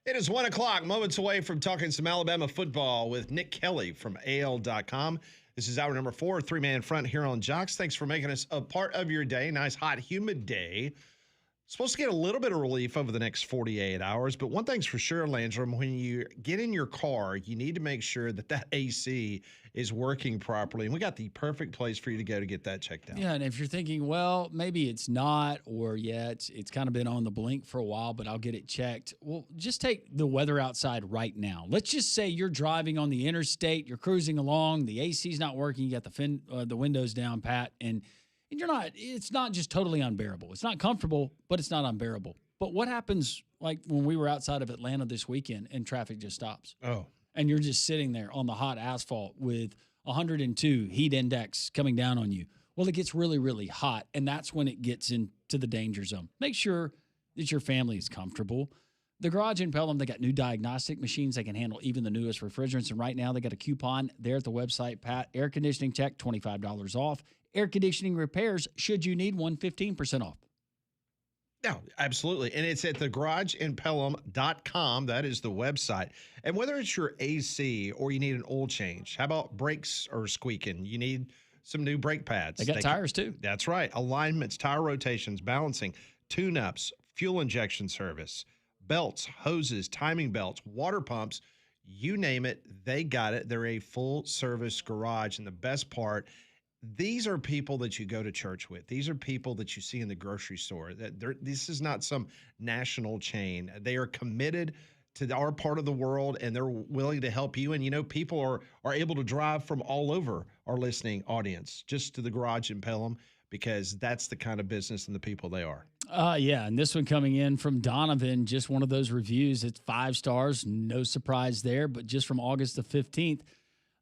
It is 1 o'clock, moments away from talking some Alabama football with Nick Kelly from AL.com. This is hour number 4, three-man front here on Jocks. Thanks for making us a part of your day. Nice, hot, humid day. Supposed to get a little bit of relief over the next 48 hours, but one thing's for sure, Landrum, when you get in your car, you need to make sure that AC is working properly. And we got the perfect place for you to go to get that checked out. Yeah, and if you're thinking, well, maybe it's not, or it's kind of been on the blink for a while, but I'll get it checked. Well, just take the weather outside right now. Let's just say you're driving on the interstate, you're cruising along, the AC's not working, you got the windows down, Pat, and it's not just totally unbearable. It's not comfortable, but it's not unbearable. But what happens like when we were outside of Atlanta this weekend and traffic just stops? Oh. And you're just sitting there on the hot asphalt with 102 heat index coming down on you. Well, it gets really, really hot, and that's when it gets into the danger zone. Make sure that your family is comfortable. The Garage in Pelham, they got new diagnostic machines that can handle even the newest refrigerants. And right now, they got a coupon there at the website, Pat. Air conditioning check, $25 off. Air conditioning repairs, should you need one, 15% off. No, absolutely. And it's at thegarageinpelham.com. That is the website. And whether it's your AC or you need an oil change, how about brakes are squeaking? You need some new brake pads. They got tires too. That's right. Alignments, tire rotations, balancing, tune-ups, fuel injection service, belts, hoses, timing belts, water pumps, you name it, they got it. They're a full-service garage. And the best part, these are people that you go to church with. These are people that you see in the grocery store. This is not some national chain. They are committed to our part of the world, and they're willing to help you. And, people are able to drive from all over our listening audience just to the Garage in Pelham because that's the kind of business and the people they are. Yeah, and this one coming in from Donovan, just one of those reviews. It's 5 stars, no surprise there, but just from August the 15th.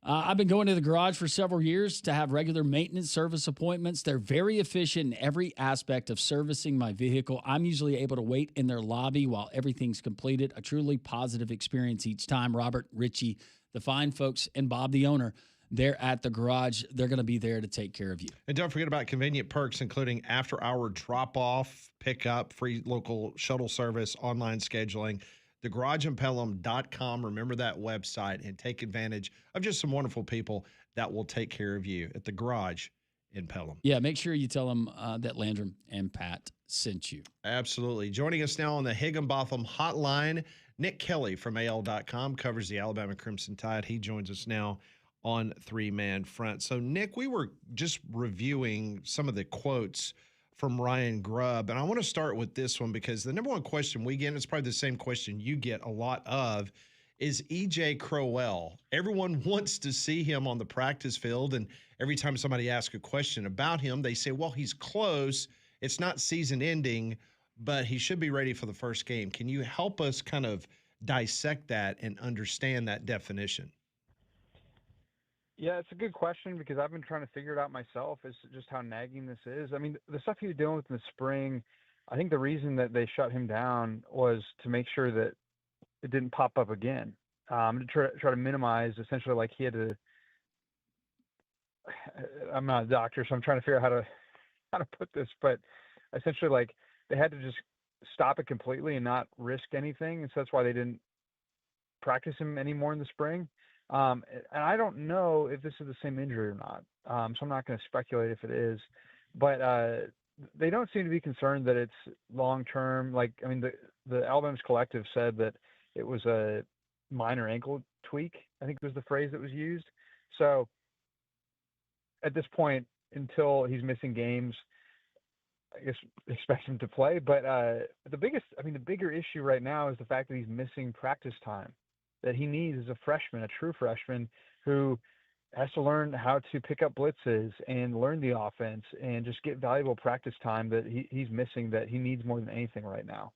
I've been going to the garage for several years to have regular maintenance service appointments. They're very efficient in every aspect of servicing my vehicle. I'm usually able to wait in their lobby while everything's completed. A truly positive experience each time. Robert, Richie, the fine folks, and Bob, the owner, they're at the garage. They're going to be there to take care of you. And don't forget about convenient perks, including after-hour drop-off, pickup, free local shuttle service, online scheduling. TheGarageInPelham.com. Remember that website and take advantage of just some wonderful people that will take care of you at the Garage in Pelham. Yeah, make sure you tell them that Landrum and Pat sent you. Absolutely. Joining us now on the Higginbotham hotline, Nick Kelly from AL.com covers the Alabama Crimson Tide. He joins us now on Three-Man Front. So, Nick, we were just reviewing some of the quotes from Ryan Grubb. And I want to start with this one because the number one question we get, and it's probably the same question you get a lot of, is E.J. Crowell. Everyone wants to see him on the practice field, and every time somebody asks a question about him, they say, well, he's close. It's not season ending, but he should be ready for the first game. Can you help us kind of dissect that and understand that definition? Yeah, it's a good question because I've been trying to figure it out myself as just how nagging this is. I mean, the stuff he was dealing with in the spring, I think the reason that they shut him down was to make sure that it didn't pop up again, to try to minimize essentially like he had to – I'm not a doctor, so I'm trying to figure out how to put this, but essentially like they had to just stop it completely and not risk anything. And so that's why they didn't practice him anymore in the spring. And I don't know if this is the same injury or not. So I'm not going to speculate if it is, but they don't seem to be concerned that it's long-term. Like, I mean, the Alabama's collective said that it was a minor ankle tweak, I think was the phrase that was used. So at this point, until he's missing games, I guess expect him to play. But the bigger issue right now is the fact that he's missing practice time that he needs as a freshman, a true freshman who has to learn how to pick up blitzes and learn the offense and just get valuable practice time that he's missing, that he needs more than anything right now.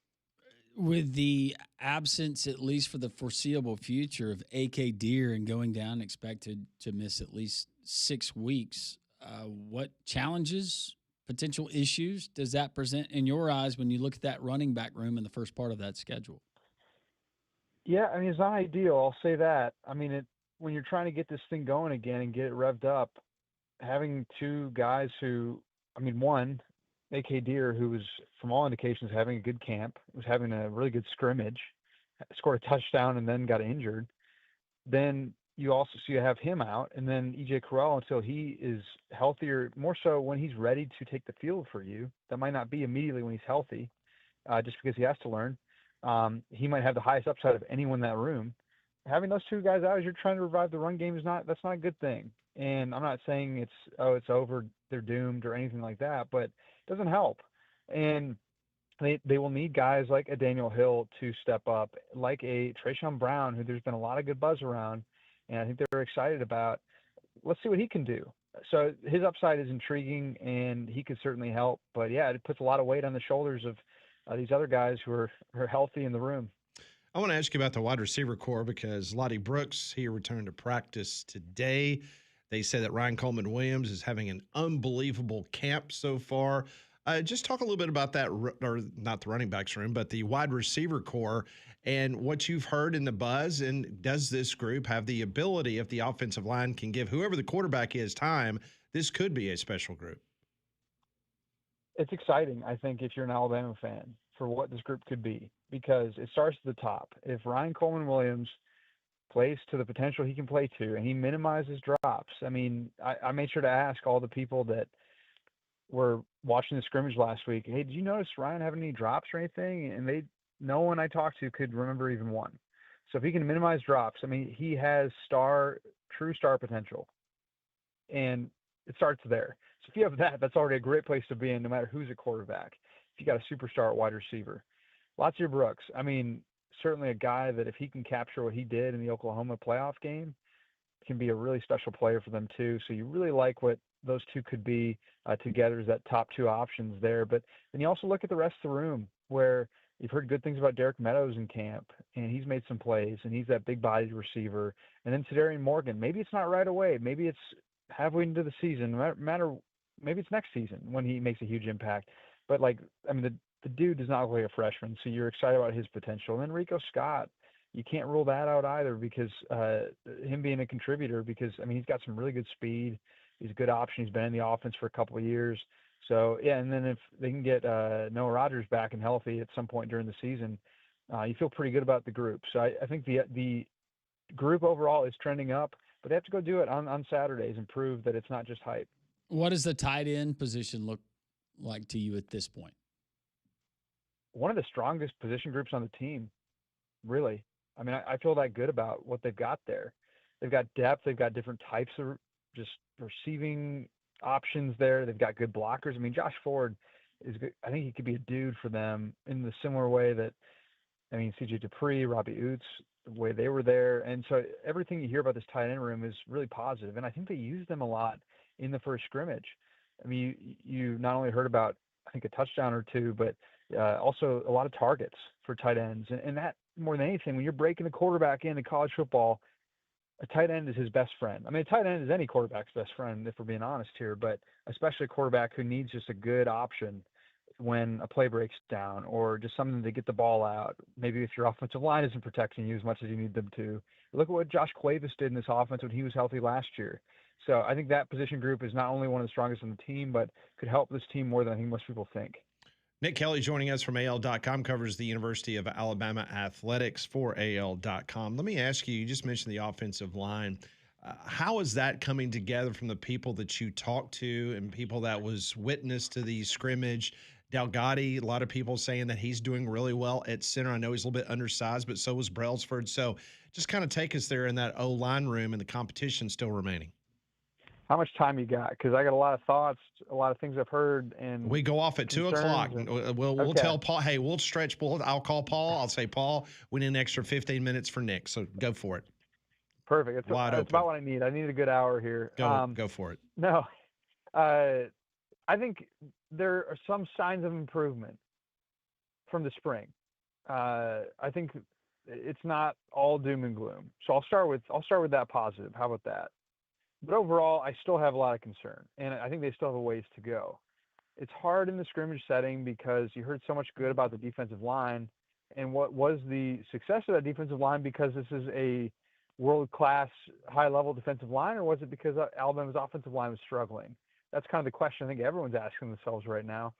With the absence, at least for the foreseeable future, of A.K. Deere and going down expected to miss at least 6 weeks, what challenges, potential issues does that present in your eyes when you look at that running back room in the first part of that schedule? Yeah, I mean, it's not ideal. I'll say that. I mean, when you're trying to get this thing going again and get it revved up, having two guys who, I mean, one, A.K. Deere, who was, from all indications, having a good camp, was having a really good scrimmage, scored a touchdown and then got injured. Then you have him out, and then EJ Carell until he is healthier. More so when he's ready to take the field for you. That might not be immediately when he's healthy, just because he has to learn. He might have the highest upside of anyone in that room. Having those two guys out as you're trying to revive the run game that's not a good thing. And I'm not saying it's over, they're doomed or anything like that, but it doesn't help. And they will need guys like a Daniel Hill to step up, like a Trayshawn Brown, who there's been a lot of good buzz around, and I think they're excited about. Let's see what he can do. So his upside is intriguing, and he could certainly help. But yeah, it puts a lot of weight on the shoulders of these other guys who are healthy in the room. I want to ask you about the wide receiver core because Lottie Brooks, he returned to practice today. They say that Ryan Coleman Williams is having an unbelievable camp so far. Just talk a little bit about that, or not the running backs room, but the wide receiver core and what you've heard in the buzz. And does this group have the ability, if the offensive line can give whoever the quarterback is time, this could be a special group? It's exciting, I think, if you're an Alabama fan, for what this group could be, because it starts at the top. If Ryan Coleman Williams plays to the potential he can play to, and he minimizes drops. I mean, I made sure to ask all the people that were watching the scrimmage last week, hey, did you notice Ryan having any drops or anything? And no one I talked to could remember even one. So if he can minimize drops, I mean, he has true star potential. And it starts there. So if you have that, that's already a great place to be in, no matter who's at quarterback. If you got a superstar at wide receiver. Latavius Brooks, I mean, certainly a guy that if he can capture what he did in the Oklahoma playoff game, can be a really special player for them too. So you really like what those two could be together as that top two options there. But then you also look at the rest of the room where you've heard good things about Derek Meadows in camp, and he's made some plays, and he's that big-bodied receiver. And then Tadarian Morgan, maybe it's not right away. Maybe it's halfway into the season. Maybe it's next season when he makes a huge impact. But, the dude does not look like a freshman, so you're excited about his potential. And then Rico Scott, you can't rule that out either because him being a contributor because, he's got some really good speed. He's a good option. He's been in the offense for a couple of years. So, yeah, and then if they can get Noah Rogers back and healthy at some point during the season, you feel pretty good about the group. So I think the group overall is trending up, but they have to go do it on Saturdays and prove that it's not just hype. What does the tight end position look like to you at this point? One of the strongest position groups on the team, really. I feel that good about what they've got there. They've got depth. They've got different types of just receiving options there. They've got good blockers. Josh Ford is good. I think he could be a dude for them in the similar way that, CJ Dupree, Robbie Oots, the way they were there. And so everything you hear about this tight end room is really positive. And I think they use them a lot in the first scrimmage. You not only heard about, I think, a touchdown or two, but also a lot of targets for tight ends. And that, more than anything, when you're breaking the quarterback into college football, a tight end is his best friend. A tight end is any quarterback's best friend, if we're being honest here, but especially a quarterback who needs just a good option when a play breaks down or just something to get the ball out. Maybe if your offensive line isn't protecting you as much as you need them to. Look at what Josh Cuevas did in this offense when he was healthy last year. So I think that position group is not only one of the strongest on the team, but could help this team more than I think most people think. Nick Kelly joining us from AL.com, covers the University of Alabama athletics for AL.com. Let me ask you just mentioned the offensive line. How is that coming together from the people that you talked to and people that was witness to the scrimmage? Delgatti, a lot of people saying that he's doing really well at center. I know he's a little bit undersized, but so was Brailsford. So just kind of take us there in that O-line room and the competition still remaining. How much time you got? Because I got a lot of thoughts, a lot of things I've heard, and we go off at 2:00. We'll okay. Tell Paul. Hey, we'll stretch. I'll call Paul. I'll say, Paul, we need an extra 15 minutes for Nick. So go for it. Perfect. It's Wide open. About what I need. I need a good hour here. Go for it. No, I think there are some signs of improvement from the spring. I think it's not all doom and gloom. So I'll start with that positive. How about that? But overall, I still have a lot of concern, and I think they still have a ways to go. It's hard in the scrimmage setting because you heard so much good about the defensive line, and what was the success of that defensive line because this is a world-class, high-level defensive line, or was it because Alabama's offensive line was struggling? That's kind of the question I think everyone's asking themselves right now,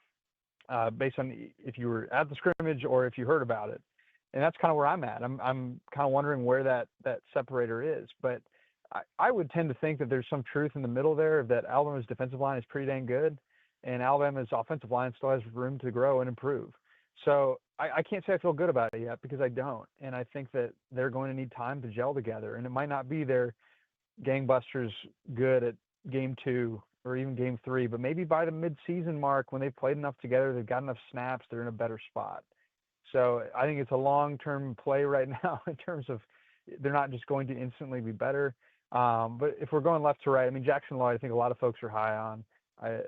based on if you were at the scrimmage or if you heard about it. And that's kind of where I'm at. I'm kind of wondering where that separator is. But I would tend to think that there's some truth in the middle there, that Alabama's defensive line is pretty dang good, and Alabama's offensive line still has room to grow and improve. So I can't say I feel good about it yet, because I don't. And I think that they're going to need time to gel together. And it might not be their gangbusters good at game 2 or even game 3, but maybe by the mid-season mark, when they've played enough together, they've got enough snaps, they're in a better spot. So I think it's a long-term play right now in terms of they're not just going to instantly be better. But if we're going left to right, I mean, Jackson Lloyd, I think a lot of folks are high on.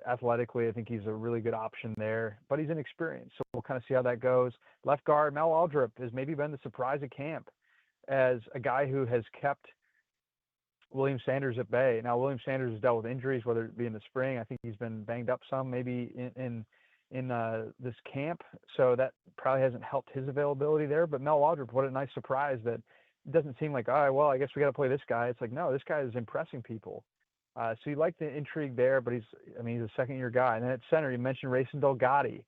Athletically, I think he's a really good option there, but he's inexperienced. So we'll kind of see how that goes. Left guard, Mel Aldrip has maybe been the surprise of camp as a guy who has kept William Sanders at bay. Now, William Sanders has dealt with injuries, whether it be in the spring. I think he's been banged up some, maybe in this camp. So that probably hasn't helped his availability there. But Mel Aldrip, what a nice surprise that it doesn't seem like, all right, well, I guess we got to play this guy. It's like, no, this guy is impressing people. So you like the intrigue there, but he's a second-year guy. And then at center, you mentioned Rayson Delgatti,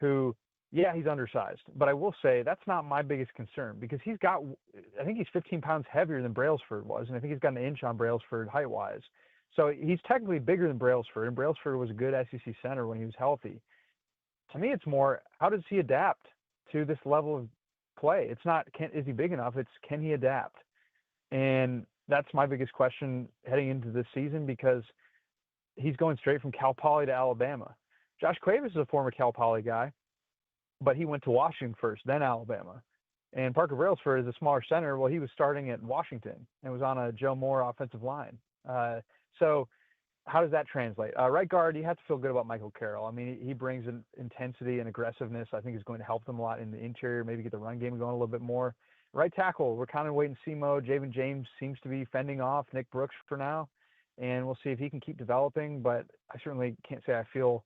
who, yeah, he's undersized. But I will say that's not my biggest concern, because I think he's 15 pounds heavier than Brailsford was, and I think he's got an inch on Brailsford height-wise. So he's technically bigger than Brailsford, and Brailsford was a good SEC center when he was healthy. To me, it's more, how does he adapt to this level of play? It's not, is he big enough? It's, can he adapt? And that's my biggest question heading into this season, because he's going straight from Cal Poly to Alabama. Josh Cuevas is a former Cal Poly guy, but he went to Washington first, then Alabama. And Parker Brailsford is a smaller center. Well, he was starting at Washington and was on a Joe Moore offensive line. So how does that translate? Right guard, you have to feel good about Michael Carroll. I mean, he brings an intensity and aggressiveness I think is going to help them a lot in the interior, maybe get the run game going a little bit more. Right tackle, we're kind of wait and see mode. Javen James seems to be fending off Nick Brooks for now, and we'll see if he can keep developing. But I certainly can't say I feel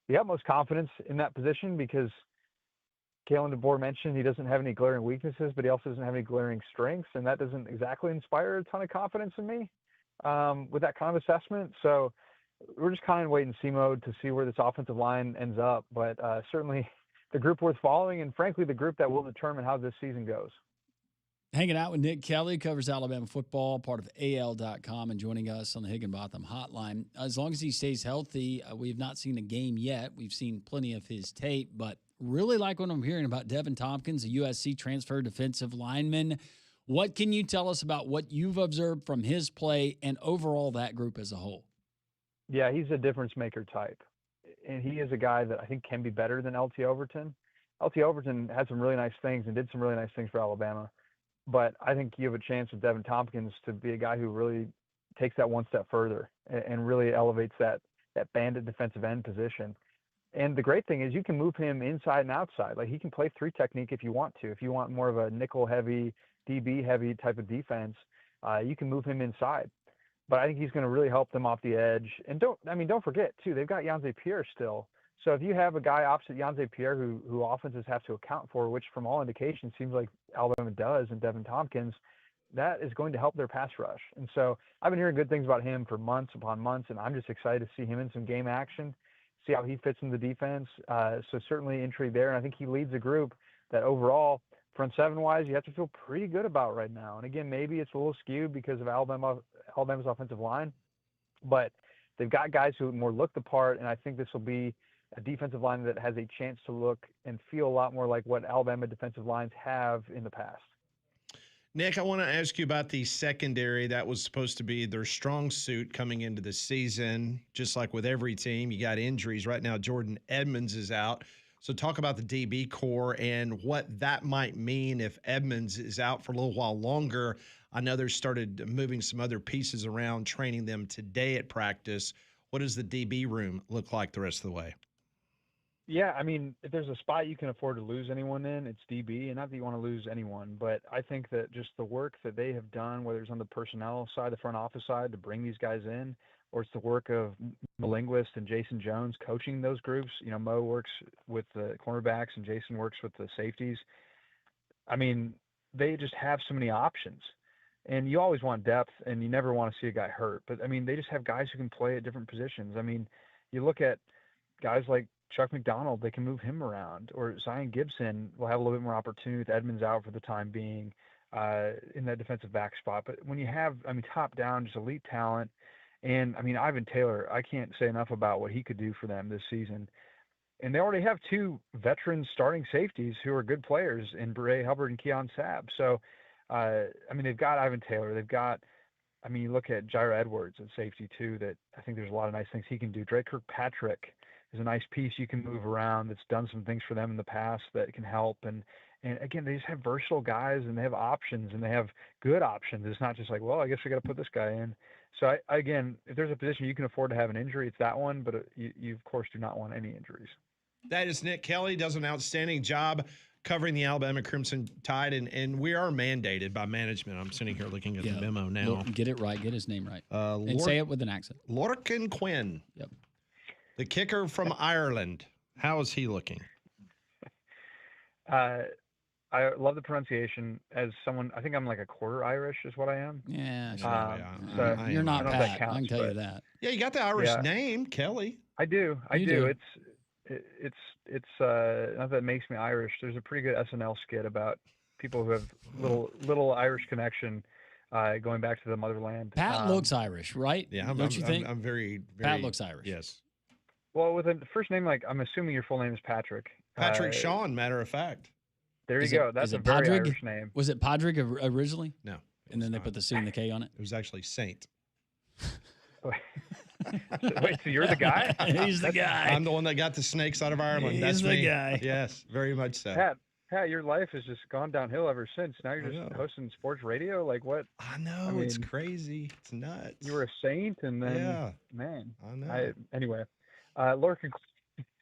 the utmost confidence in that position, because Kalen DeBoer mentioned he doesn't have any glaring weaknesses, but he also doesn't have any glaring strengths, and that doesn't exactly inspire a ton of confidence in me with that kind of assessment. So we're just kind of wait and see mode to see where this offensive line ends up. But certainly the group worth following, and frankly, the group that will determine how this season goes. Hanging out with Nick Kelly, covers Alabama football, part of AL.com, and joining us on the Higginbotham hotline. As long as he stays healthy, we have not seen a game yet. We've seen plenty of his tape, but really like what I'm hearing about Devin Tompkins, a USC transfer defensive lineman. What can you tell us about what you've observed from his play and overall that group as a whole? Yeah, he's a difference maker type, and he is a guy that I think can be better than LT Overton. LT Overton had some really nice things and did some really nice things for Alabama. But I think you have a chance with Devin Tompkins to be a guy who really takes that one step further and really elevates that bandit defensive end position. And the great thing is you can move him inside and outside. Like, he can play 3 technique if you want to. If you want more of a nickel heavy, DB heavy type of defense, you can move him inside. But I think he's going to really help them off the edge. And don't forget too, they've got Yanze Pierre still. So if you have a guy opposite Yanze Pierre who offenses have to account for, which from all indications seems like Alabama does, and Devin Tompkins, that is going to help their pass rush. And so I've been hearing good things about him for months upon months, and I'm just excited to see him in some game action, see how he fits in the defense. So certainly intrigue there. And I think he leads a group that overall, front seven wise, you have to feel pretty good about right now. And again, maybe it's a little skewed because of Alabama's offensive line, but they've got guys who more look the part. And I think this will be a defensive line that has a chance to look and feel a lot more like what Alabama defensive lines have in the past. Nick, I want to ask you about the secondary. That was supposed to be their strong suit coming into the season. Just like with every team, you got injuries. Right now, Jordan Edmonds is out. So talk about the DB core and what that might mean if Edmonds is out for a little while longer. I know they started moving some other pieces around, training them today at practice. What does the DB room look like the rest of the way? Yeah, I mean, if there's a spot you can afford to lose anyone in, it's DB, and not that you want to lose anyone, but I think that just the work that they have done, whether it's on the personnel side, the front office side, to bring these guys in, or it's the work of Mo Linguist and Jason Jones coaching those groups. You know, Mo works with the cornerbacks and Jason works with the safeties. I mean, they just have so many options. And you always want depth, and you never want to see a guy hurt. But, I mean, they just have guys who can play at different positions. I mean, you look at guys like Chuck McDonald, they can move him around, or Zion Gibson will have a little bit more opportunity with Edmonds out for the time being in that defensive back spot. But when you have, I mean, top down, just elite talent, and I mean, Ivan Taylor, I can't say enough about what he could do for them this season. And they already have 2 veteran starting safeties who are good players in Beret Hubbard and Keon Sabb. So, I mean, they've got Ivan Taylor. They've got, I mean, you look at Jair Edwards at safety too, that I think there's a lot of nice things he can do. Drake Kirkpatrick is a nice piece you can move around that's done some things for them in the past that can help. And again, they just have versatile guys, and they have options, and they have good options. It's not just like, well, I guess we got to put this guy in. So again, if there's a position you can afford to have an injury, it's that one, but you of course do not want any injuries. That is Nick Kelly, does an outstanding job covering the Alabama Crimson Tide, and we are mandated by management. I'm sitting here looking at the memo now. Get it right. Get his name right. And say it with an accent. Lorcan Quinn. Yep. The kicker from Ireland. How is he looking? I love the pronunciation. As someone, I think I'm like a quarter Irish is what I am. Yeah. So you're not Pat. Pat. I can tell you that. Yeah, you got the Irish name, Kelly. I do. You do. It's not that it makes me Irish. There's a pretty good SNL skit about people who have little Irish connection going back to the motherland. Pat looks Irish, right? Yeah, don't you think? I'm very, Pat looks Irish. Yes. Well, with a first name like, I'm assuming your full name is Patrick. Patrick Sean, matter of fact. There you go. That's a very Irish name. Was it Padraig originally? No. And then they put the C and the K on it? It was actually Saint. Wait, so you're the guy? He's the guy. I'm the one that got the snakes out of Ireland. That's the me. Guy. Yes, very much so. Pat, your life has just gone downhill ever since. Now you're just hosting sports radio? Like what? I know, it's crazy. It's nuts. You were a saint, and then, man. I know. Anyway, Lorcan,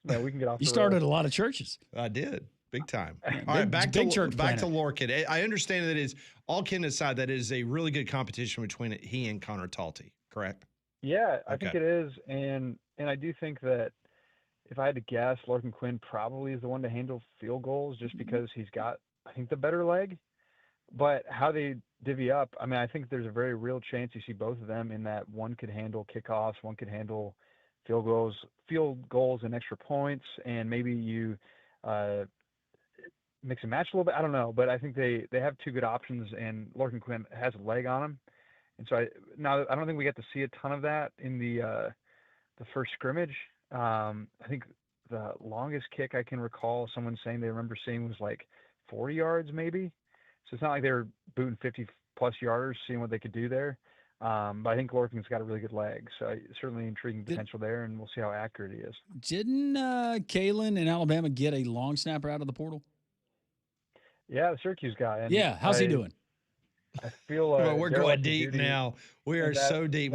no, we can get off You started a lot of churches. I did. Big time. All right, back to Lorcan. I understand that is, all kidding aside, that is a really good competition between he and Connor Talty, correct? Yeah, I think it is. And I do think that if I had to guess, Lorcan Quinn probably is the one to handle field goals just because he's got, I think, the better leg. But how they divvy up, I mean, I think there's a very real chance you see both of them in that one could handle kickoffs, one could handle field goals and extra points, and maybe you mix and match a little bit. I don't know, but I think they have 2 good options, and Lorcan Quinn has a leg on him. And so I don't think we get to see a ton of that in the first scrimmage. I think the longest kick I can recall someone saying they remember seeing was like 40 yards maybe. So it's not like they were booting 50-plus yarders, seeing what they could do there. But I think Lorcan's got a really good leg. So certainly intriguing potential there, and we'll see how accurate he is. Didn't Kalen in Alabama get a long snapper out of the portal? Yeah, the Syracuse guy. And yeah, how's he doing? I feel we're going deep now. We are so deep.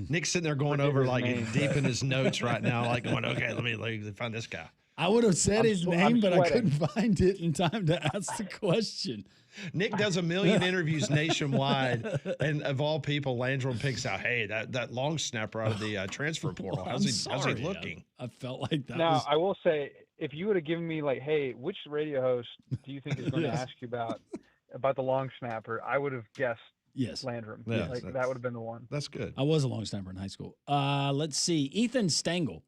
Nick's sitting there going over like deep in his notes right now, like going, okay, let me find this guy. I would have said his name, but I couldn't find it in time to ask the question. Nick does a million interviews nationwide, and of all people, Landrum picks out, hey, that long snapper out of the transfer portal. How's he looking? I felt like that. Now, I will say, if you would have given me like, hey, which radio host do you think is going to ask you about the long snapper, I would have guessed Landrum. Yes, that would have been the one. That's good. I was a long snapper in high school. Let's see. Ethan Stengel.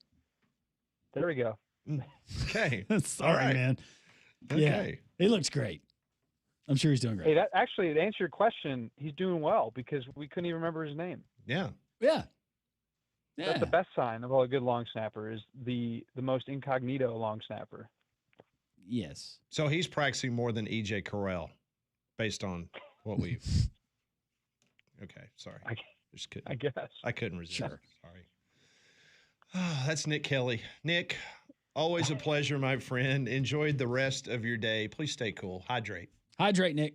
There we go. Okay. Sorry, man. Okay. Yeah, he looks great. I'm sure he's doing great. Hey, that actually, to answer your question, he's doing well because we couldn't even remember his name. Yeah. Yeah. That's the best sign of a good long snapper is the most incognito long snapper. Yes. So he's practicing more than EJ Correll based on what we've. Okay. Sorry. I guess. I couldn't resist. Sure. Sorry. That's Nick Kelly. Nick, always a pleasure, my friend. Enjoyed the rest of your day. Please stay cool. Hydrate. Hydrate, Nick.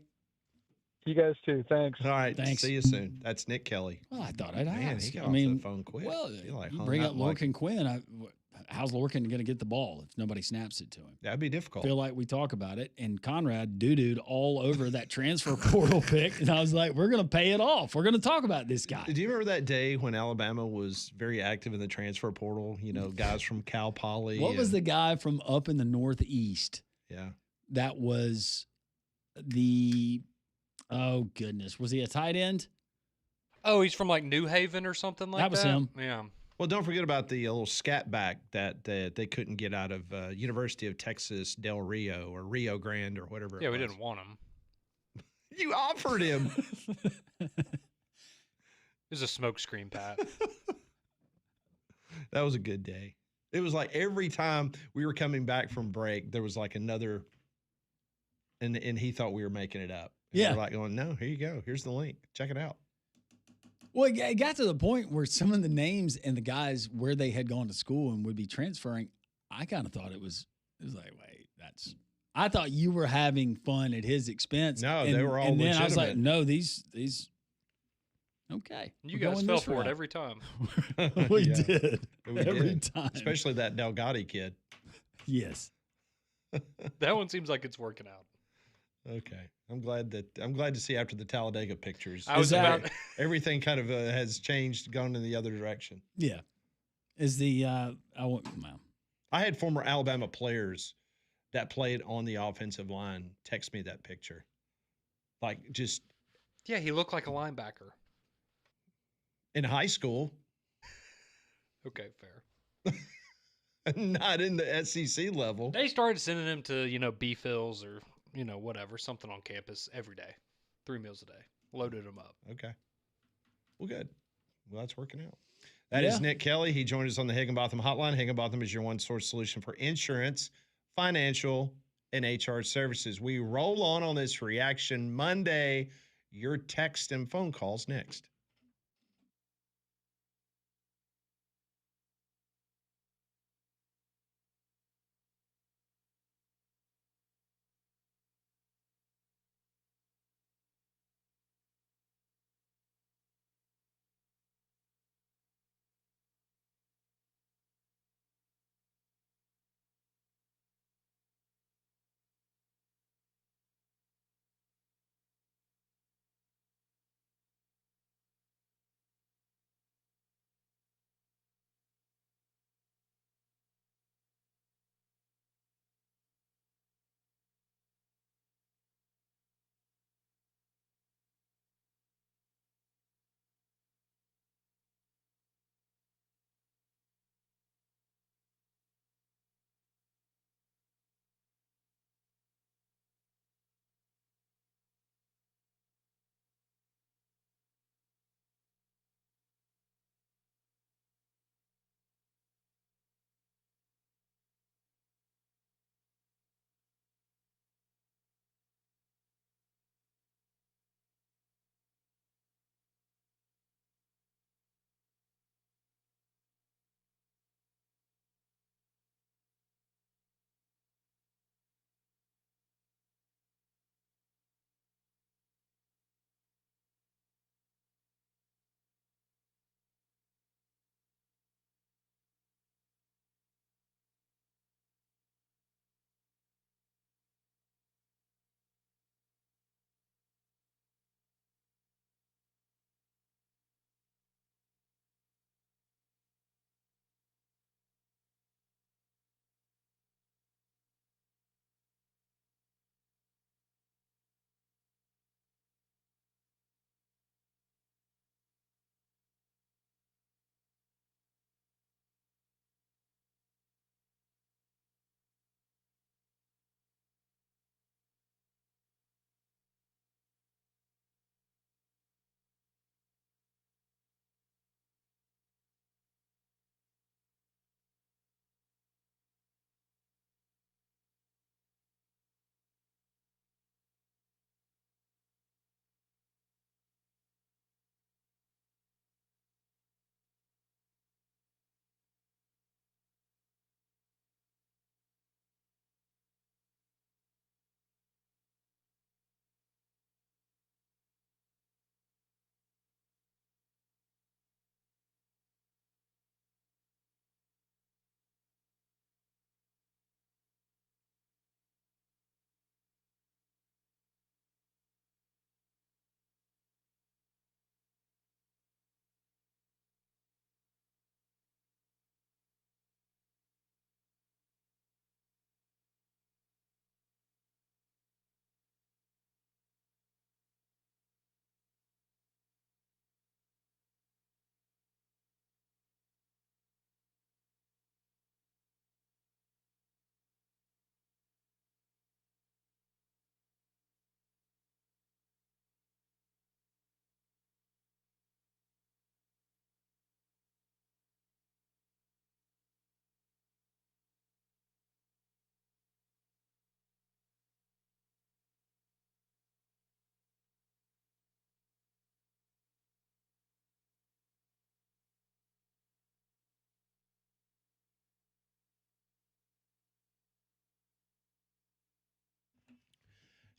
You guys too. Thanks. All right. Thanks. See you soon. That's Nick Kelly. Well, I thought I'd Man, ask. he got off the phone quick. Well, you you bring up Lorcan Quinn. How's Lorcan going to get the ball if nobody snaps it to him? That'd be difficult. I feel like we talk about it, and Conrad doo-dooed all over that transfer portal pick, and I was like, we're going to pay it off. We're going to talk about this guy. Do you remember that day when Alabama was very active in the transfer portal? You know, guys from Cal Poly. What was the guy from up in the Northeast? Yeah. That was oh, goodness. Was he a tight end? Oh, he's from like New Haven or something like that? That was him. Yeah. Well, don't forget about the little scat back that they couldn't get out of University of Texas Del Rio or Rio Grande or whatever. Yeah, it we was. didn't want him. You offered him. It was a smokescreen, Pat. That was a good day. It was like every time we were coming back from break, there was like another, and he thought we were making it up. And Yeah. we're like going, no, here you go. Here's the link. Check it out. Well, it got to the point where some of the names and the guys where they had gone to school and would be transferring, I kind of thought it was like, wait, I thought you were having fun at his expense. No, and, they were all And then I was like, legitimate. no, these, okay. You we're guys going fell this for it route. every time. We Yeah, did. we every did. time. Especially that Delgado kid. Yes. That one seems like it's working out. Okay. I'm glad to see after the Talladega pictures. I was that- about. Everything kind of has changed, gone in the other direction. Yeah. Is the, well, I had former Alabama players that played on the offensive line text me that picture. Like just Yeah, he looked like a linebacker. in high school, Okay, fair. not in the SEC level. They started sending him to, B-fills or, whatever, something on campus every day. 3 meals a day. Loaded him up. Okay. Well, good. Well, that's working out. That is Yeah. Nick Kelly. He joined us on the Higginbotham Hotline. Higginbotham is your one-source solution for insurance, financial, and HR services. We roll on this Reaction Monday. Your text and phone calls next.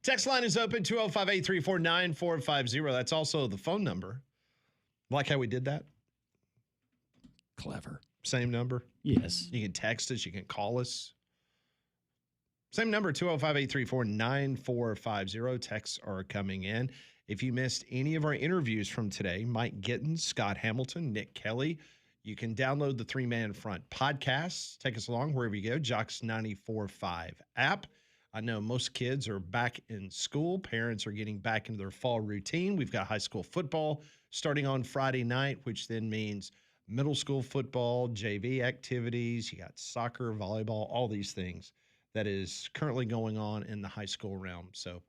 Text line is open 205-834-9450. That's also the phone number. Like how we did that? Clever. Same number. Yes. You can text us. You can call us. Same number, 205-834-9450. Texts are coming in. If you missed any of our interviews from today, Mike Gittins, Scott Hamilton, Nick Kelly, you can download the Three Man Front podcast. Take us along wherever you go. Jocks 94.5 app. I know most kids are back in school. Parents are getting back into their fall routine. We've got high school football starting on Friday night, which then means middle school football, JV activities. You got soccer, volleyball, all these things that is currently going on in the high school realm. So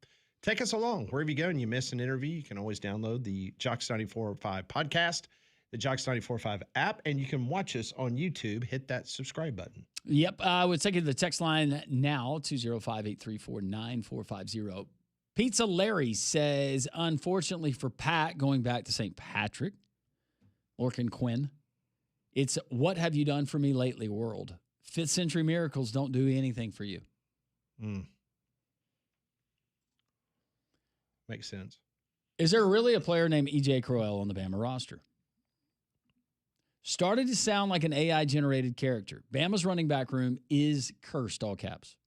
take us along wherever you go and you miss an interview. You can always download the Jocks 94.5 podcast, the Jocks 94.5 app, and you can watch us on YouTube. Hit that subscribe button. Yep. I would take it to the text line now, 205-834-9450. Pizza Larry says, unfortunately for Pat, going back to St. Patrick, Orkin Quinn, it's what have you done for me lately, world? Fifth century miracles don't do anything for you. Makes sense. Is there really a player named E.J. Crowell on the Bama roster? Started to sound like an AI-generated character. Bama's running back room is cursed, all caps.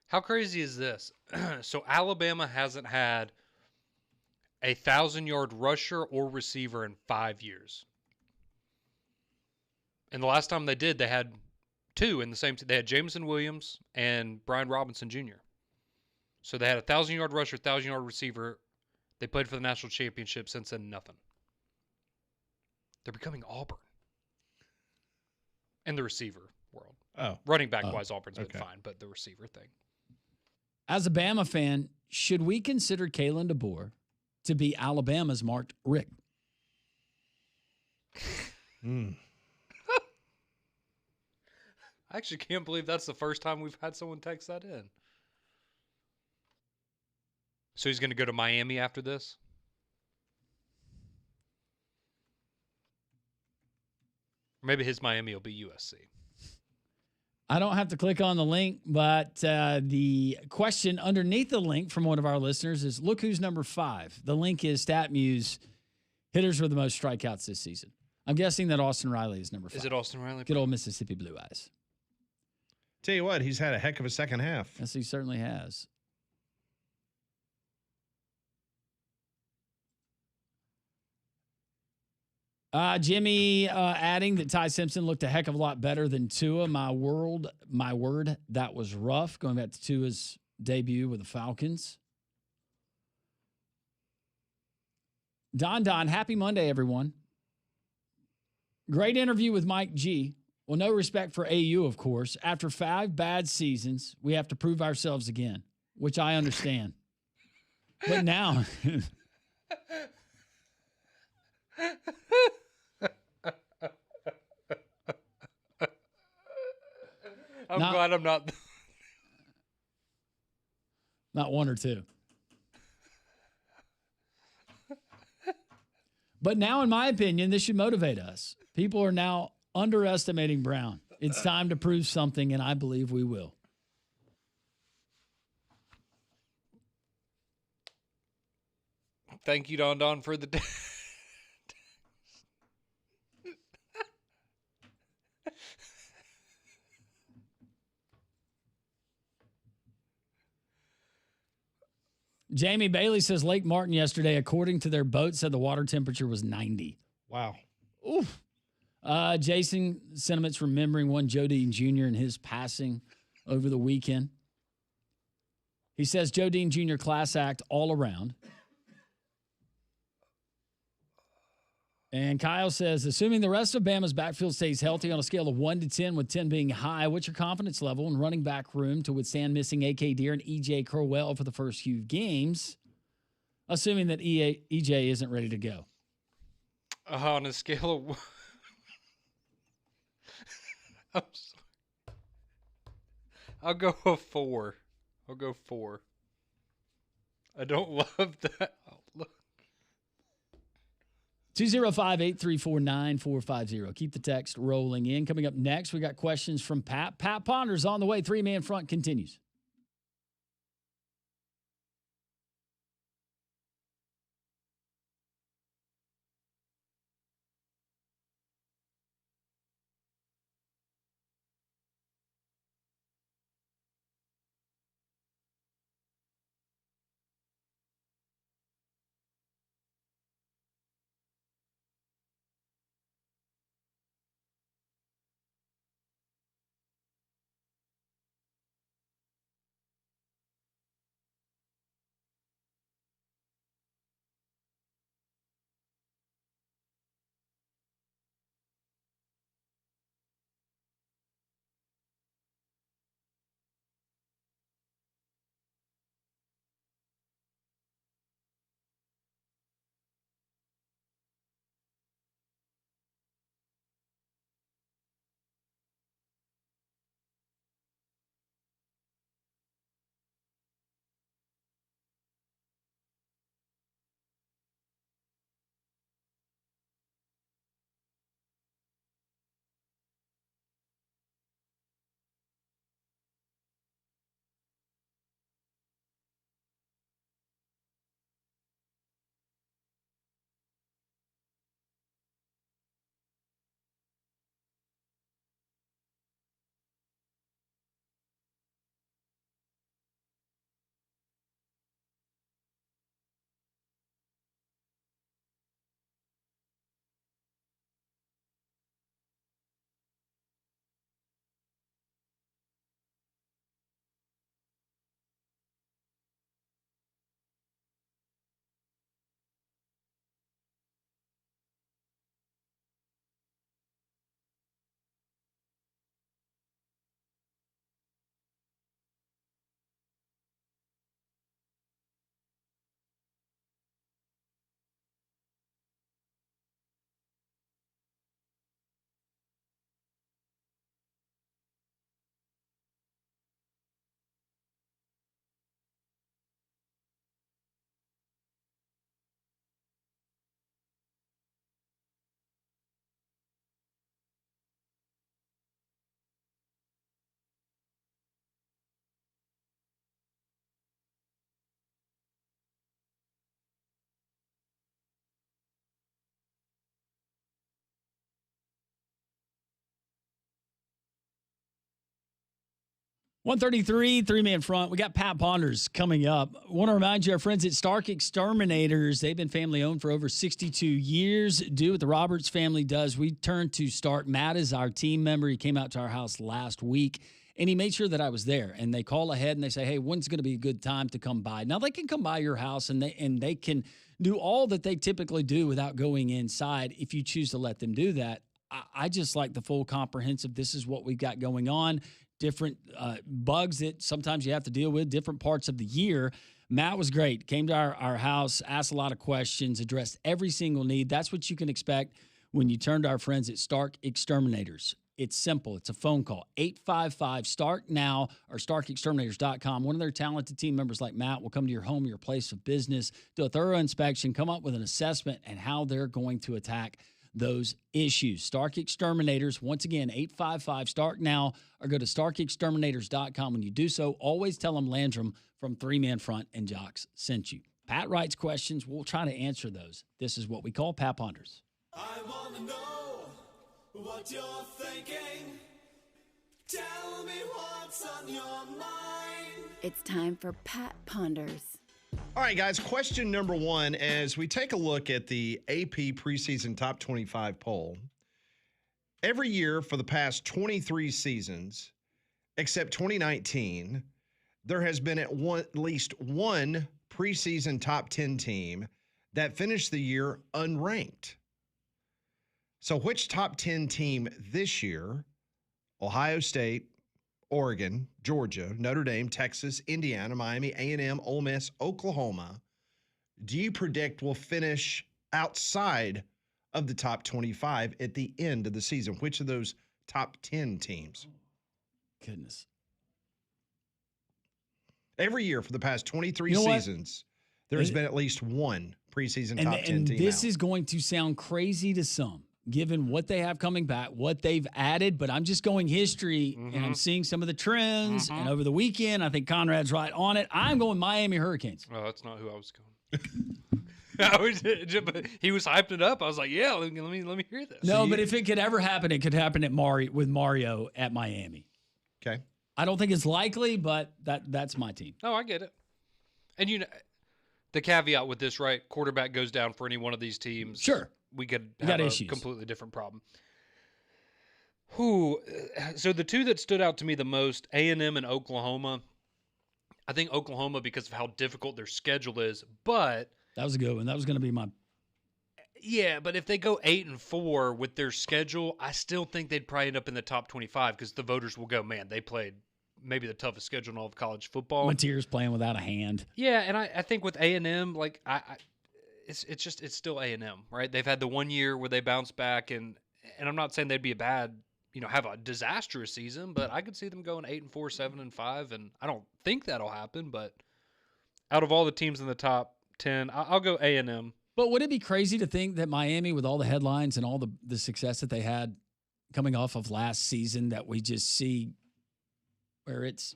How crazy is this? So Alabama hasn't had a 1,000-yard rusher or receiver in 5 years. And the last time they did, they had two in the same team. They had Jameson Williams and Brian Robinson Jr. So they had a 1,000-yard rusher, 1,000-yard receiver. They played for the national championship. Since then, nothing. They're becoming Auburn in the receiver world. Oh. Running back-wise, Auburn's okay. been fine, but the receiver thing. As a Bama fan, should we consider Kalen DeBoer to be Alabama's Mark Richt? I actually can't believe that's the first time we've had someone text that in. So he's going to go to Miami after this? Or maybe his Miami will be USC. I don't have to click on the link, but the question underneath the link from one of our listeners is, look who's number 5. The link is StatMuse, hitters with the most strikeouts this season. I'm guessing that Austin Riley is number 5. Is it Austin Riley? Good old Mississippi Blue Eyes. Tell you what, he's had a heck of a second half. Yes, he certainly has. Jimmy adding that Ty Simpson looked a heck of a lot better than Tua. My word, that was rough. Going back to Tua's debut with the Falcons. Don, happy Monday, everyone. Great interview with Mike G. Well, no respect for AU, of course. After 5 bad seasons, we have to prove ourselves again, which I understand. But now... I'm glad I'm not. Not one or two. But now, in my opinion, this should motivate us. People are now underestimating Brown. It's time to prove something, and I believe we will. Thank you, Don, for the day. Jamie Bailey says Lake Martin yesterday, according to their boat, said the water temperature was 90. Wow. Oof. Jason sentiments remembering one Joe Dean Jr. and his passing over the weekend. He says Joe Dean Jr. class act all around. And Kyle says, assuming the rest of Bama's backfield stays healthy on a scale of 1 to 10, with 10 being high, what's your confidence level in running back room to withstand missing A.K. Deere and E.J. Crowell for the first few games, assuming that E.J. isn't ready to go? On a scale of... I'm sorry. I'll go a 4. I'll go 4. I don't love that. Oh, look. 205-834-9450. Keep the text rolling in. Coming up next, we got questions from Pat. Pat Ponders on the way. 3-Man Front continues. 133, three-man front. We got Pat Ponders coming up. Want to remind you, our friends at Stark Exterminators, they've been family-owned for over 62 years. Do what the Roberts family does. We turn to Stark. Matt is our team member. He came out to our house last week, and he made sure that I was there. And they call ahead, and they say, hey, when's going to be a good time to come by? Now, they can come by your house, and they can do all that they typically do without going inside if you choose to let them do that. I just like the full comprehensive, this is what we've got going on. Different bugs that sometimes you have to deal with, different parts of the year. Matt was great. Came to our house, asked a lot of questions, addressed every single need. That's what you can expect when you turn to our friends at Stark Exterminators. It's simple. It's a phone call. 855-STARK-NOW or StarkExterminators.com. One of their talented team members like Matt will come to your home, your place of business, do a thorough inspection, come up with an assessment and how they're going to attack those issues. Stark Exterminators, once again, 855-STARK-NOW or go to StarkExterminators.com. When you do so, always tell them Landrum from Three Man Front and Jocks sent you. Pat writes questions. We'll try to answer those. This is what we call Pat Ponders. I want to know what you're thinking. Tell me what's on your mind. It's time for Pat Ponders. All right, guys, question number one, as we take a look at the AP preseason top 25 poll, every year for the past 23 seasons, except 2019, there has been at least one preseason top 10 team that finished the year unranked. So which top 10 team this year, Ohio State, Oregon, Georgia, Notre Dame, Texas, Indiana, Miami, A&M, Ole Miss, Oklahoma, do you predict will finish outside of the top 25 at the end of the season? Which of those top 10 teams? Goodness. Every year for the past 23 seasons, there has been at least one preseason top 10 team this out. is going to sound crazy to some, given what they have coming back, what they've added, but I'm just going history, and I'm seeing some of the trends, and over the weekend, I think Conrad's right on it. I'm going Miami Hurricanes. Oh, that's not who I was going. He was hyped it up. I was like, yeah, let me hear this. No, but if it could ever happen, it could happen with Mario at Miami. Okay. I don't think it's likely, but that's my team. Oh, I get it. And the caveat with this, right? Quarterback goes down for any one of these teams. Sure. We could have a completely different problem. So the two that stood out to me the most, A&M and Oklahoma. I think Oklahoma because of how difficult their schedule is, but that was a good one. That was going to be my. Yeah, but if they go 8-4 with their schedule, I still think they'd probably end up in the top 25 because the voters will go, man, they played maybe the toughest schedule in all of college football. Mateer's playing without a hand. Yeah, and I think with A&M, like it's still A&M, right? They've had the 1 year where they bounced back, and I'm not saying they'd be a bad, have a disastrous season, but I could see them going 8-4, 7-5, and I don't think that'll happen. But out of all the teams in the top 10, I'll go A&M. But would it be crazy to think that Miami, with all the headlines and all the success that they had coming off of last season, that we just see where it's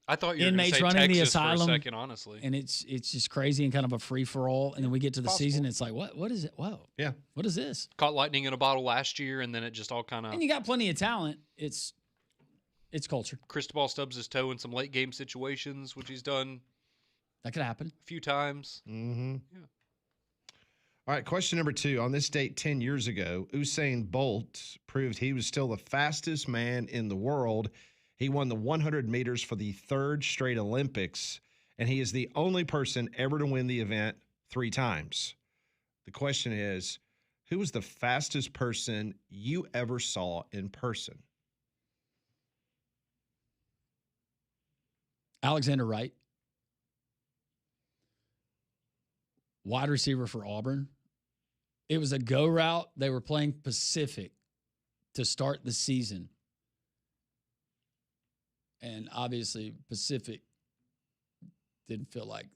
I thought you were going to say running Texas the asylum for a second, honestly. And it's just crazy and kind of a free-for-all. And then we get to the season, it's like, what is it? Whoa. Yeah. What is this? Caught lightning in a bottle last year, and then it just all kind of... And you got plenty of talent. It's culture. Cristobal stubs his toe in some late-game situations, which he's done... That could happen. A few times. Mm-hmm. Yeah. All right, question number 2. On this date 10 years ago, Usain Bolt proved he was still the fastest man in the world. He won the 100 meters for the 3rd straight Olympics, and he is the only person ever to win the event 3 times. The question is, who was the fastest person you ever saw in person? Alexander Wright. Wide receiver for Auburn. It was a go route. They were playing Pacific to start the season. And obviously Pacific didn't feel like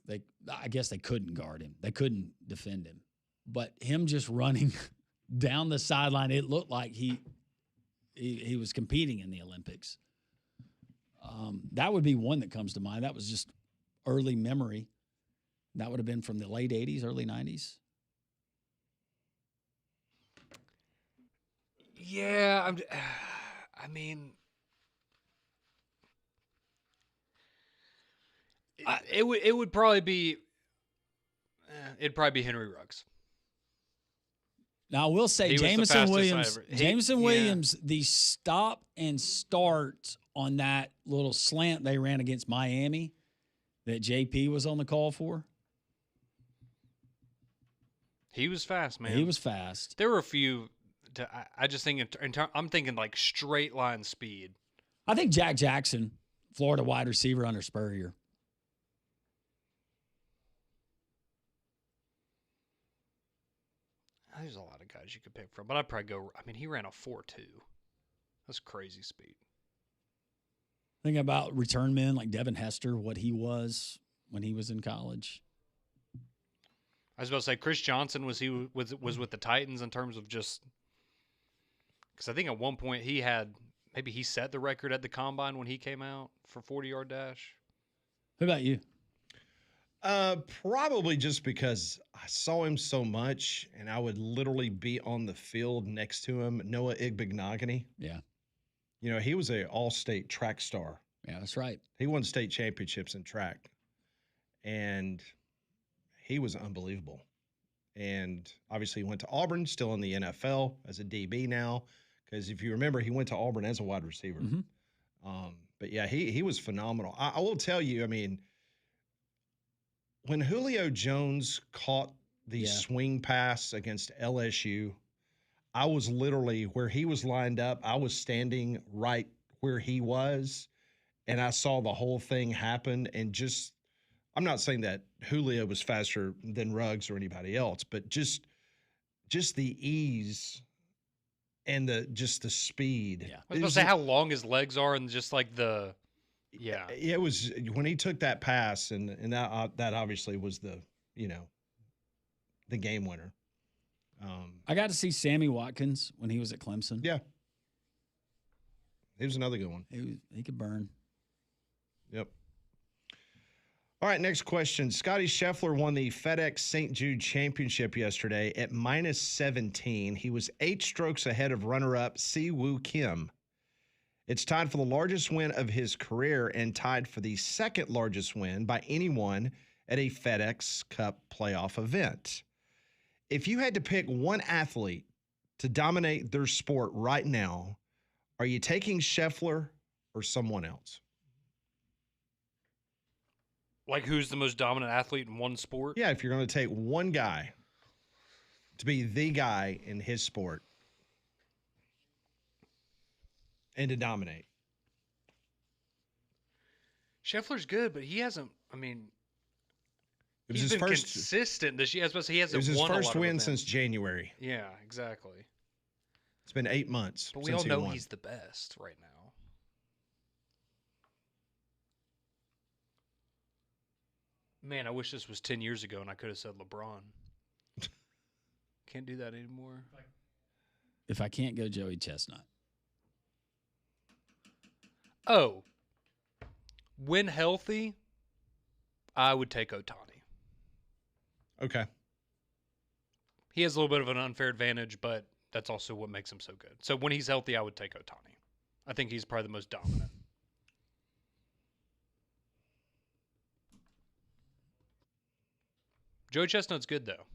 I guess they couldn't guard him. They couldn't defend him. But him just running down the sideline, it looked like he was competing in the Olympics. That would be one that comes to mind. That was just early memory. That would have been from the late 80s, early 90s. Yeah, I mean, It would probably be. It'd probably be Henry Ruggs. Now I will say He was the Jameson fastest I Williams. ever- he- Jameson yeah. Williams, the stop and start on that little slant they ran against Miami, that JP was on the call for. He was fast, man. He was fast. There were a few. I just think I'm thinking like straight line speed. I think Jack Jackson, Florida wide receiver under Spurrier. There's a lot of guys you could pick from, but I'd probably go. I mean, he ran a 4.2. That's crazy speed. Think about return men like Devin Hester, what he was when he was in college. I was about to say Chris Johnson was with the Titans in terms of just because I think at one point he set the record at the combine when he came out for 40-yard dash. Who about you? Probably just because I saw him so much, and I would literally be on the field next to him. Noah Igbenogany. Yeah. You know, he was a all-state track star. Yeah, that's right. He won state championships in track, and he was unbelievable. And obviously, he went to Auburn, still in the NFL as a DB now. Because if you remember, he went to Auburn as a wide receiver. Mm-hmm. But yeah, he was phenomenal. I will tell you, I mean, when Julio Jones caught the swing pass against LSU, I was literally where he was lined up. I was standing right where he was, and I saw the whole thing happen. And just, I'm not saying that Julio was faster than Ruggs or anybody else, but just the ease and the speed. Yeah. I was about to say how long his legs are and just like the. Yeah. It was when he took that pass, and that obviously was the game winner. I got to see Sammy Watkins when he was at Clemson. Yeah, he was another good one. He could burn. Yep. All right, next question. Scotty Scheffler won the FedEx St. Jude Championship yesterday at -17. He was 8 strokes ahead of runner-up Si Woo Kim. It's tied for the largest win of his career and tied for the second largest win by anyone at a FedEx Cup playoff event. If you had to pick one athlete to dominate their sport right now, are you taking Scheffler or someone else? Like who's the most dominant athlete in one sport? Yeah, if you're going to take one guy to be the guy in his sport and to dominate. Scheffler's good, but he hasn't. I mean, It was he's his been first. consistent this year. I was supposed to say he It hasn't was his won a first lot of win events. since January. Yeah, exactly. It's been 8 months. But we since all know he won. he's the best right now. Man, I wish this was 10 years ago and I could have said LeBron. Can't do that anymore. If I can't go Joey Chestnut. Oh, when healthy, I would take Ohtani. Okay. He has a little bit of an unfair advantage, but that's also what makes him so good. So when he's healthy, I would take Ohtani. I think he's probably the most dominant. Joey Chestnut's good, though.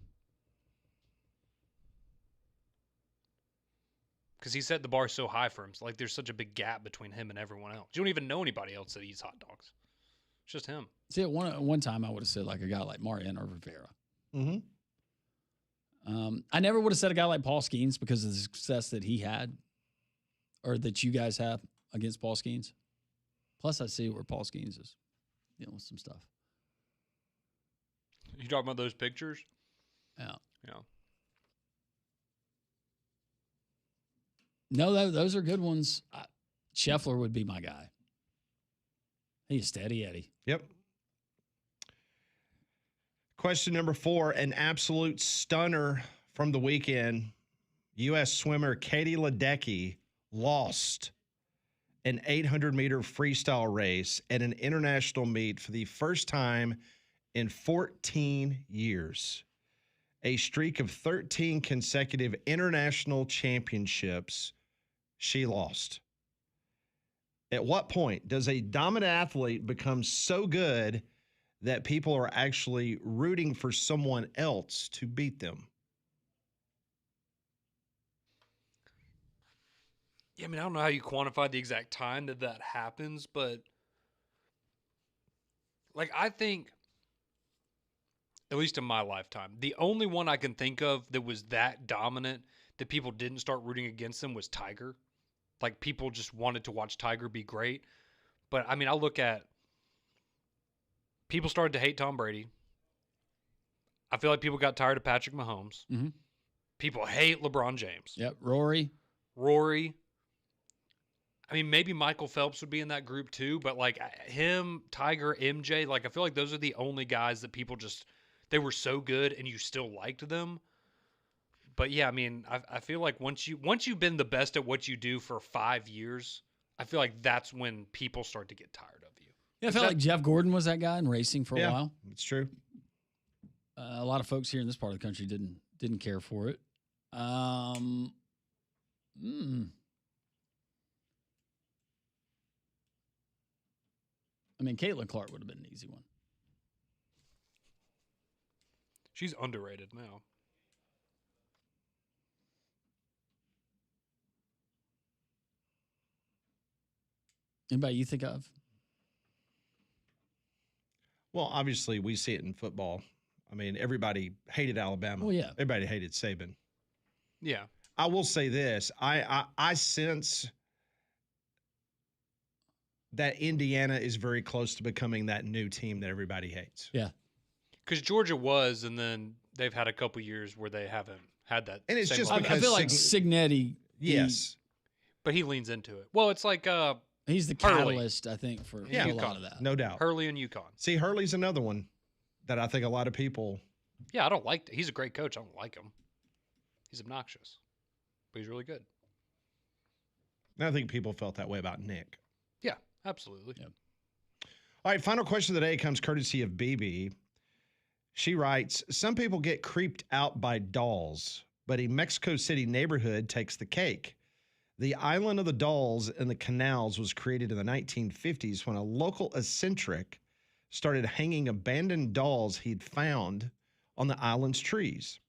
Because he set the bar so high for him. Like, there's such a big gap between him and everyone else. You don't even know anybody else that eats hot dogs. It's just him. See, at one time I would have said like a guy like Mariano Rivera. Mm-hmm. I never would have said a guy like Paul Skeens because of the success that he had or that you guys have against Paul Skeens. Plus, I see where Paul Skeens is dealing with some stuff. You talking about those pictures? Yeah. Yeah. No, those are good ones. Scheffler would be my guy. He's steady Eddie. Yep. Question number 4, an absolute stunner from the weekend. U.S. swimmer Katie Ledecky lost an 800-meter freestyle race at an international meet for the first time in 14 years. A streak of 13 consecutive international championships she lost. At what point does a dominant athlete become so good that people are actually rooting for someone else to beat them? Yeah, I mean, I don't know how you quantify the exact time that happens, but like I think, at least in my lifetime, the only one I can think of that was that dominant that people didn't start rooting against him was Tiger. Like people just wanted to watch Tiger be great. But I mean, I look at people started to hate Tom Brady. I feel like people got tired of Patrick Mahomes. Mm-hmm. People hate LeBron James. Yep. Rory. I mean, maybe Michael Phelps would be in that group too, but like him, Tiger, MJ, like I feel like those are the only guys that people just, they were so good and you still liked them. But yeah, I mean, I feel like once you've been the best at what you do for 5 years, I feel like that's when people start to get tired of you. Yeah, I felt like Jeff Gordon was that guy in racing for a Yeah, while. it's true. A lot of folks here in this part of the country didn't care for it. I mean, Caitlin Clark would have been an easy one. She's underrated now. Anybody you think of? Well, obviously, we see it in football. I mean, everybody hated Alabama. Oh, yeah. Everybody hated Saban. Yeah. I will say this. I sense that Indiana is very close to becoming that new team that everybody hates. Yeah. Because Georgia was, and then they've had a couple years where they haven't had that. And it's same just level. I because feel like Signetti. Yes. But he leans into it. Well, it's like He's the Hurley. catalyst, I think, for Yeah. a lot of that. No doubt. Hurley and UConn. See, Hurley's another one that I think a lot of people. Yeah, I don't like. He's a great coach. I don't like him. He's obnoxious, but he's really good. And I think people felt that way about Nick. Yeah, absolutely. Yeah. All right, final question of the day comes courtesy of BB. She writes, some people get creeped out by dolls, but a Mexico City neighborhood takes the cake. The Island of the Dolls in the Canals was created in the 1950s when a local eccentric started hanging abandoned dolls he'd found on the island's trees.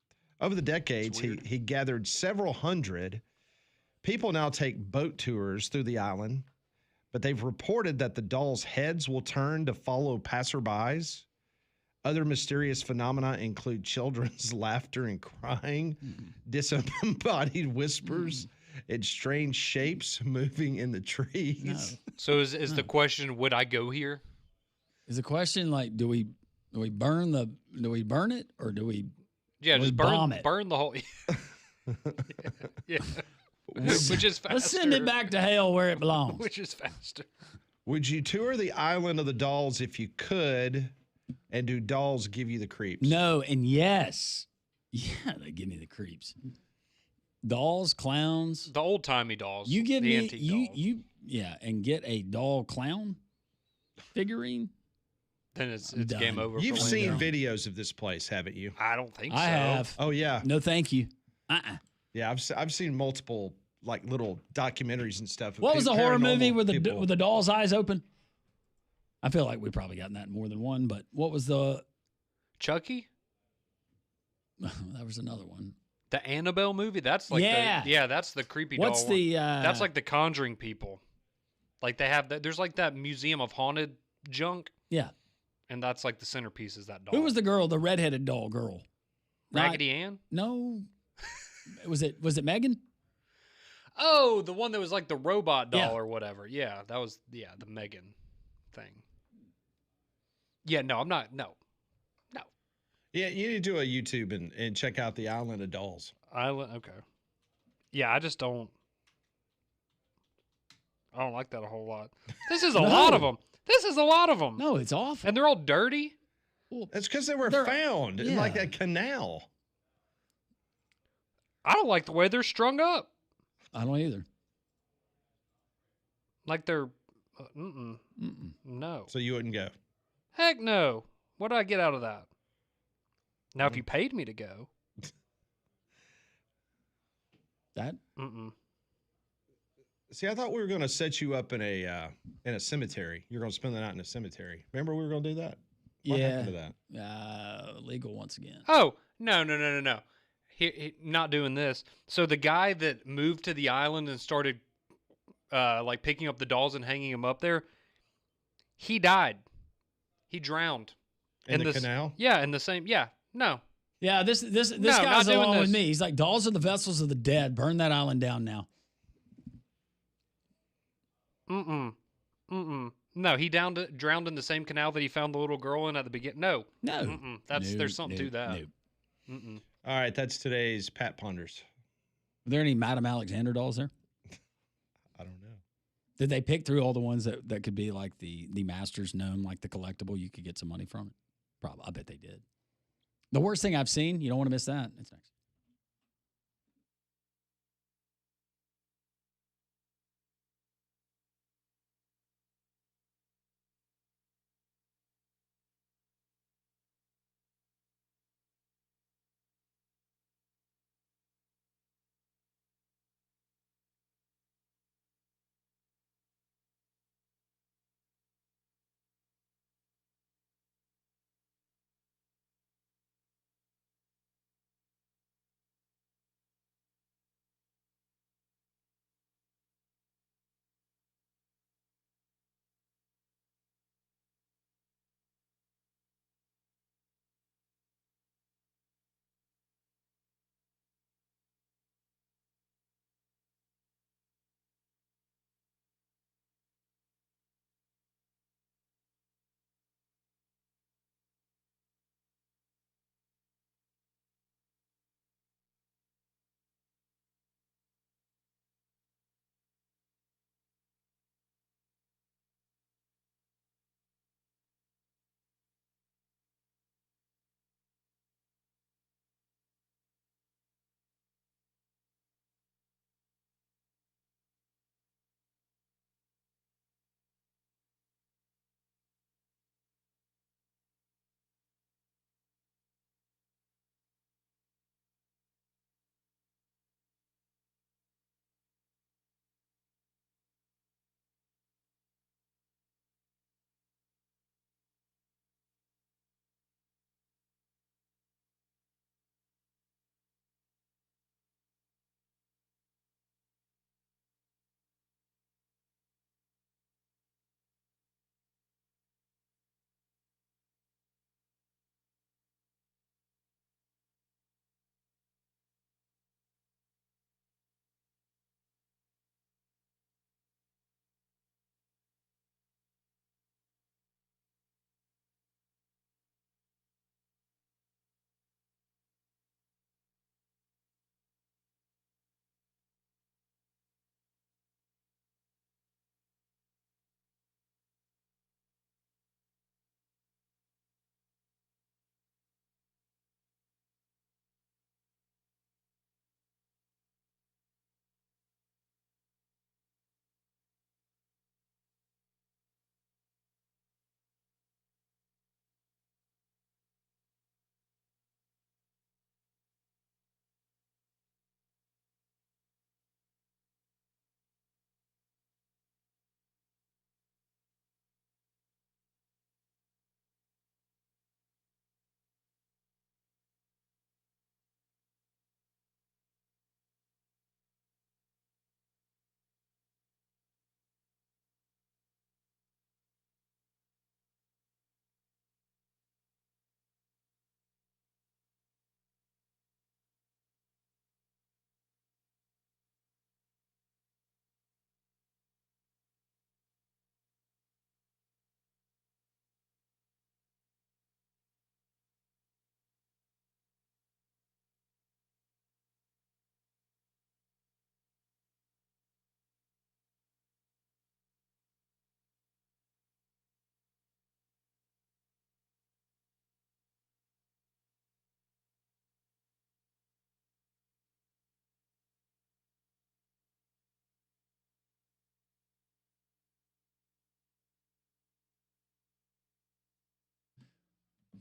Over the decades, he gathered several hundred. People now take boat tours through the island, but they've reported that the dolls' heads will turn to follow passerbys. Other mysterious phenomena include children's laughter and crying, disembodied whispers, and strange shapes moving in the trees. No. So is the question, would I go here? Is the question like, do we burn it or do we? Yeah, We just bomb it. burn the whole. yeah. Which is faster. Let's send it back to hell where it belongs. Which is faster. Would you tour the Island of the Dolls if you could? And do dolls give you the creeps? No and yes. Yeah, they give me the creeps. Dolls, clowns. The old timey dolls. You give the me antique dolls. yeah, and get a doll clown figurine. Then it's I'm game done. over. You've for seen Lando. videos of this place, haven't you? I don't think so. I have. Oh yeah, No, thank you. yeah. I've seen multiple like little documentaries and stuff. of What was the horror movie paranormal with people. the doll's eyes open? I feel like we probably gotten that in more than one, but what was the? Chucky? That was another one. The Annabelle movie? That's like Yeah. that's the creepy What's doll. the? That's like the Conjuring people. Like they have that. There's like that museum of haunted junk, yeah. and that's like the centerpiece is that doll. Who was the girl? The redheaded doll girl? Not- Raggedy Ann? No. Was it Megan? Oh, the one that was like the robot doll Yeah. or whatever. Yeah, that was the Megan thing. Yeah, no, I'm not. No. Yeah, you need to do a YouTube and check out the Island of Dolls. Okay. Yeah, I just don't. I don't like that a whole lot. This is a No. lot of them. This is a lot of them. No, it's awful. And they're all dirty. That's because they were They're- found in like yeah. a canal. I don't like the way they're strung up. I don't either. Like they're. Mm-mm. No. So you wouldn't go. Heck no. What did I get out of that? Now, if you paid me to go. That See, I thought we were going to set you up in a cemetery. You're going to spend the night in a cemetery. Remember we were going to do that? What Yeah. happened to that? Legal once again. Oh, no. He not doing this. So the guy that moved to the island and started like picking up the dolls and hanging them up there, he died. He drowned. In the canal? Yeah, in the same. Yeah, no. Yeah, this No, not guy's doing along with this. me. He's like, dolls are the vessels of the dead. Burn that island down now. No, he drowned in the same canal that he found the little girl in at the beginning. No. No. There's something to that. No. All right, that's today's Pat Ponders. Were there any Madame Alexander dolls there? I don't know. Did they pick through all the ones that could be like the Master's gnome, like the collectible? You could get some money from it. Probably. I bet they did. The worst thing I've seen, you don't want to miss that. It's next.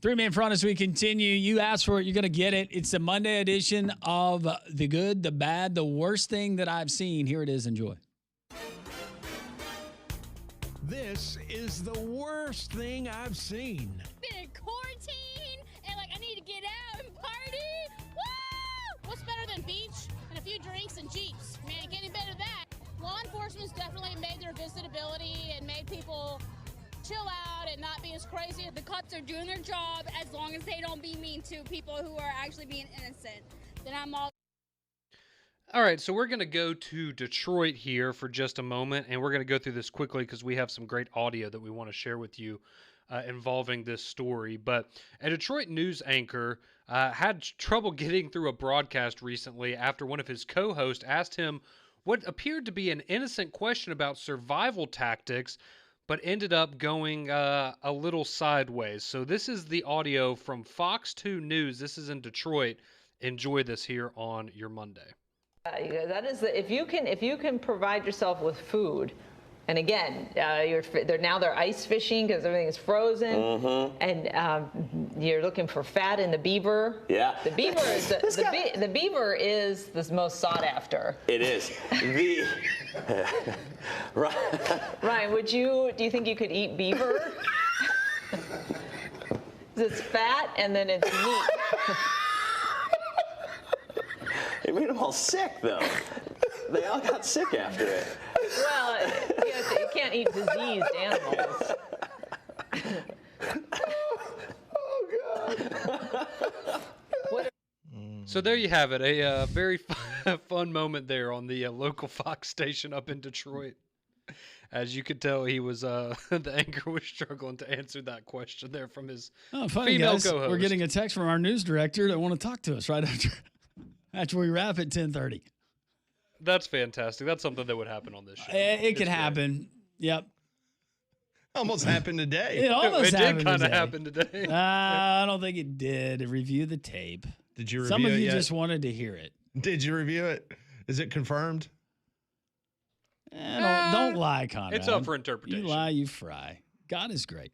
Three-man front as we continue. You asked for it, you're going to get it. It's the Monday edition of The Good, The Bad, The Worst Thing That I've Seen. Here it is. Enjoy. This is the worst thing I've seen. Big quarantine and like I need to get out and party. Woo! What's better than beach and a few drinks and Jeeps? Man, getting better than that. Law enforcement's definitely made their visitability and made people chill out and not be as crazy. The cops are doing their job as long as they don't be mean to people who are actually being innocent. Then I'm all. All right, so we're going to go to Detroit here for just a moment, and we're going to go through this quickly because we have some great audio that we want to share with you involving this story. But a Detroit news anchor had trouble getting through a broadcast recently after one of his co-hosts asked him what appeared to be an innocent question about survival tactics, but ended up going a little sideways. So this is the audio from Fox 2 News. This is in Detroit. Enjoy this here on your Monday. That is if you can provide yourself with food, and again, they're ice fishing because everything is frozen, and you're looking for fat in the beaver. Yeah, the beaver is the beaver is the most sought after. It is. Ryan, do you think you could eat beaver? It's fat and then it's meat. It made them all sick, though. They all got sick after it. Well, you can't eat diseased animals. Oh, God. So there you have it, a very fun moment there on the local Fox station up in Detroit. As you could tell, he was the anchor was struggling to answer that question there from his female guys. co-host. We're getting a text from our news director that want to talk to us right after we wrap at 10:30. That's fantastic. That's something that would happen on this show. It can happen. Yep. Almost happened today. It almost did happened kind of today. happen today. I don't think it did. Review the tape. Did you review Some of it you yet? just wanted to hear it. Did you review it? Is it confirmed? Don't lie, Conrad. It's up for interpretation. You lie, you fry. God is great.